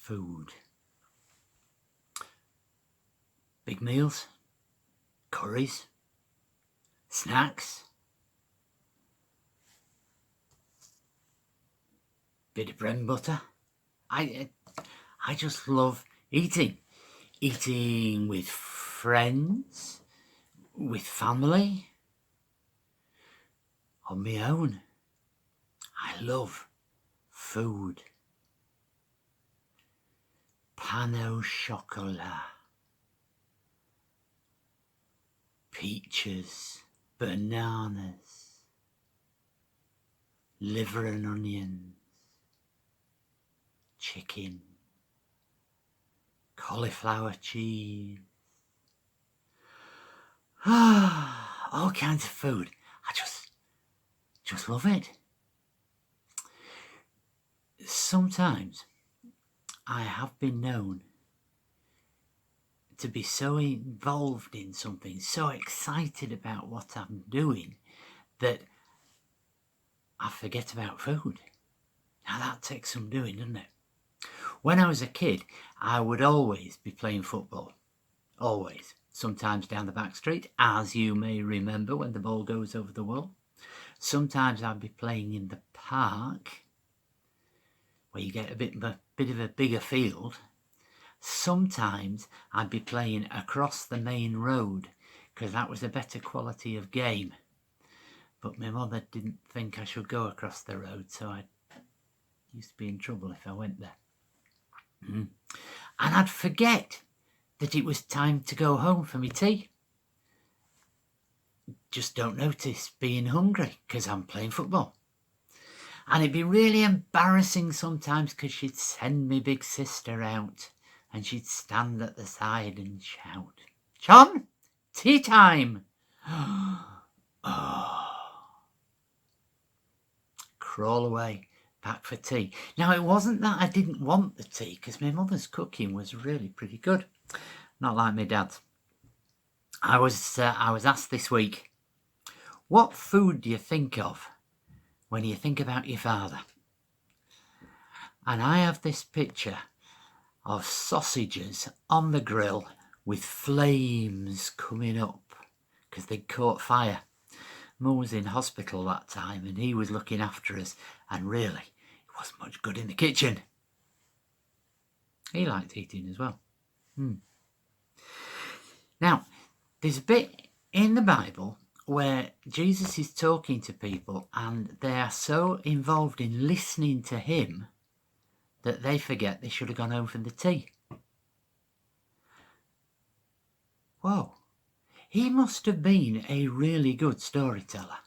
food. Big meals, curries, snacks, bit of bread and butter. I just love eating with friends, with family, on my own. I love food. Pain au chocolat, peaches, bananas, liver and onions, chicken, cauliflower cheese, all kinds of food. I just love it. Sometimes I have been known to be so involved in something, so excited about what I'm doing, that I forget about food. Now that takes some doing, doesn't it? When I was a kid, I would always be playing football. Always. Sometimes down the back street, as you may remember, when the ball goes over the wall. Sometimes I'd be playing in the park, where you get a bit of a bigger field. Sometimes I'd be playing across the main road, because that was a better quality of game. But my mother didn't think I should go across the road, so I used to be in trouble if I went there. And I'd forget that it was time to go home for my tea. Just don't notice being hungry because I'm playing football. And it'd be really embarrassing sometimes because she'd send me big sister out and she'd stand at the side and shout, "John, tea time!" Crawl away back for tea. Now, it wasn't that I didn't want the tea, because my mother's cooking was really pretty good. Not like my dad's. I was asked this week, what food do you think of when you think about your father? And I have this picture of sausages on the grill with flames coming up because they caught fire. Mum was in hospital that time and he was looking after us, and really, it wasn't much good in the kitchen. He liked eating as well. Now, there's a bit in the Bible where Jesus is talking to people and they are so involved in listening to him that they forget they should have gone home for the tea. Whoa. He must have been a really good storyteller,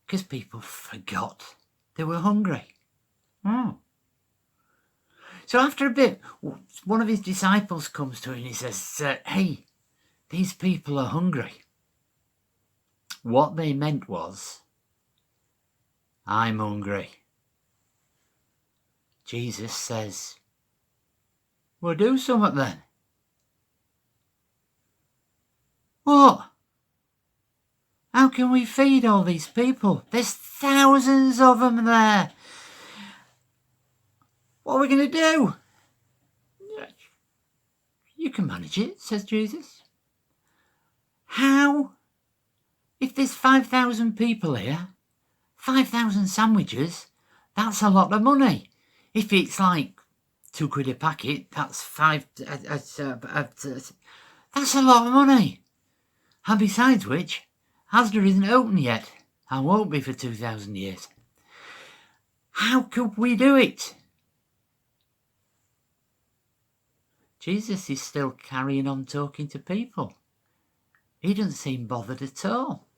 because people forgot they were hungry. So after a bit, one of his disciples comes to him and he says, "Hey, these people are hungry." What they meant was, "I'm hungry." Jesus says, "Well, do something then." What? How can we feed all these people? There's thousands of them there. What are we going to do? You can manage it, says Jesus. How? If there's 5,000 people here, 5,000 sandwiches, that's a lot of money. If it's like £2 a packet, that's that's a lot of money. And besides which, Asda isn't open yet and won't be for 2,000 years. How could we do it? Jesus is still carrying on talking to people. He doesn't seem bothered at all.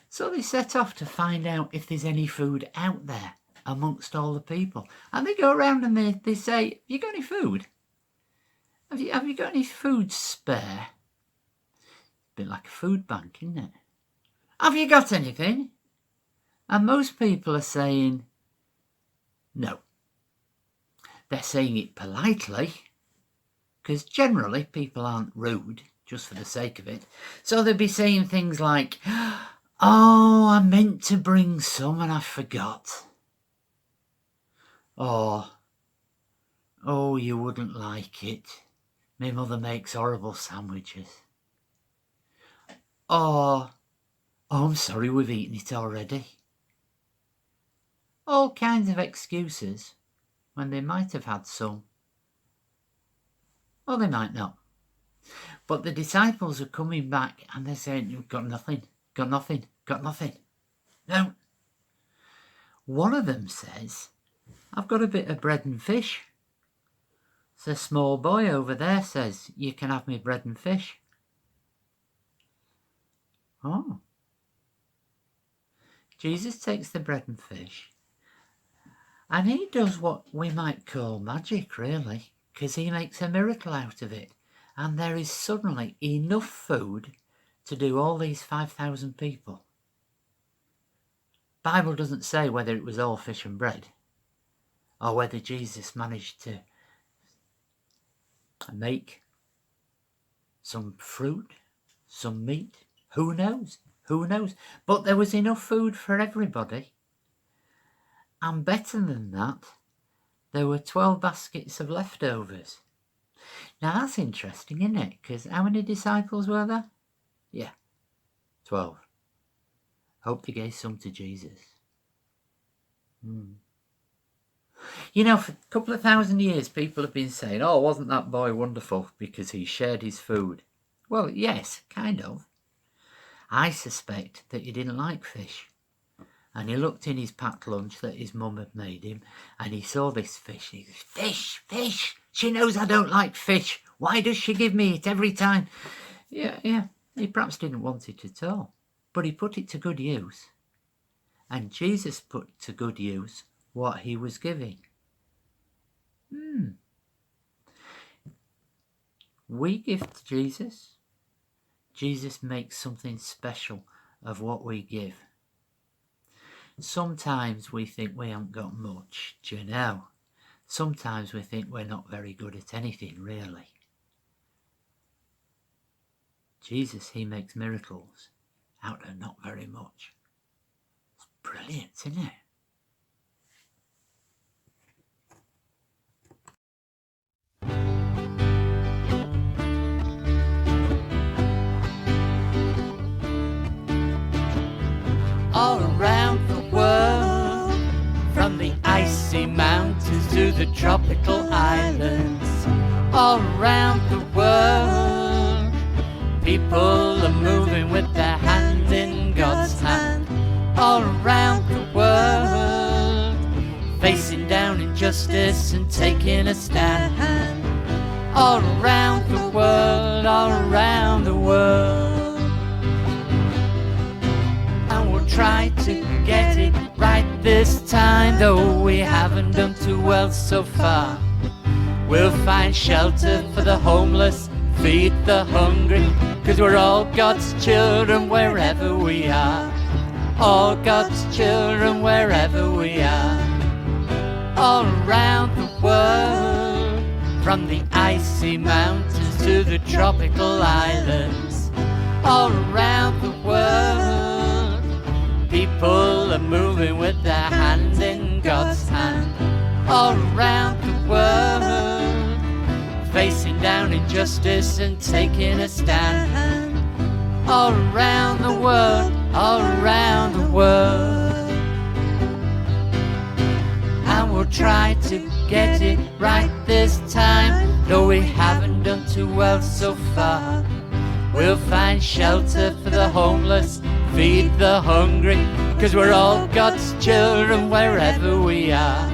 So they set off to find out if there's any food out there amongst all the people. And they go around and they say, "Have you got any food? Have you got any food spare?" A bit like a food bank, isn't it? "Have you got anything?" And most people are saying no. They're saying it politely, because generally people aren't rude just for the sake of it. So they'll be saying things like, "Oh, I meant to bring some and I forgot." Or, Oh, you wouldn't like it. My mother makes horrible sandwiches. Oh, I'm sorry, we've eaten it already. All kinds of excuses when they might have had some. Or they might not. But the disciples are coming back and they're saying, "You've got nothing, got nothing, got nothing." No. One of them says, "I've got a bit of bread and fish." The small boy over there says, "You can have me bread and fish." Oh. Jesus takes the bread and fish and he does what we might call magic, really, because he makes a miracle out of it. And there is suddenly enough food to do all these 5,000 people. Bible doesn't say whether it was all fish and bread or whether Jesus managed to make some fruit, some meat. Who knows? Who knows? But there was enough food for everybody. And better than that, there were 12 baskets of leftovers. Now that's interesting, isn't it? Because how many disciples were there? Yeah, 12. Hope they gave some to Jesus. You know, for a couple of thousand years, people have been saying, "Oh, wasn't that boy wonderful because he shared his food?" Well, yes, kind of. I suspect that he didn't like fish. And he looked in his packed lunch that his mum had made him, and he saw this fish. He goes, "Fish, fish. She knows I don't like fish. Why does she give me it every time?" Yeah. He perhaps didn't want it at all. But he put it to good use. And Jesus put to good use what he was giving. We give to Jesus. Jesus makes something special of what we give. Sometimes we think we haven't got much, do you know? Sometimes we think we're not very good at anything, really. Jesus, he makes miracles out of not very much. It's brilliant, isn't it? All around the world, from the icy mountains to the tropical islands. All around the world, people are moving with their hand in God's hand. All around the world, facing down injustice and taking a stand. All around the world, all around the world. Try to get it right this time, though we haven't done too well so far. We'll find shelter for the homeless, feed the hungry, 'cause we're all God's children wherever we are. All God's children wherever we are. All around the world, from the icy mountains to the tropical islands. All around the world, people are moving with their hand in God's hand. All around the world, facing down injustice and taking a stand. All around the world, all around the world. And we'll try to get it right this time, though we haven't done too well so far. We'll find shelter for the homeless, feed the hungry, 'cause we're all God's children wherever we are.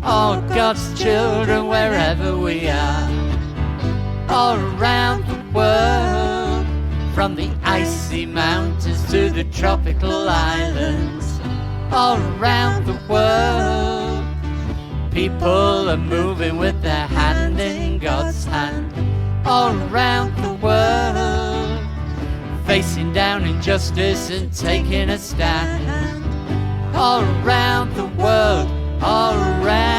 All God's children wherever we are. All around the world, from the icy mountains to the tropical islands. All around the world, people are moving with their hand in God's hand. All around the world, facing down injustice and taking a stand. All around the world, all around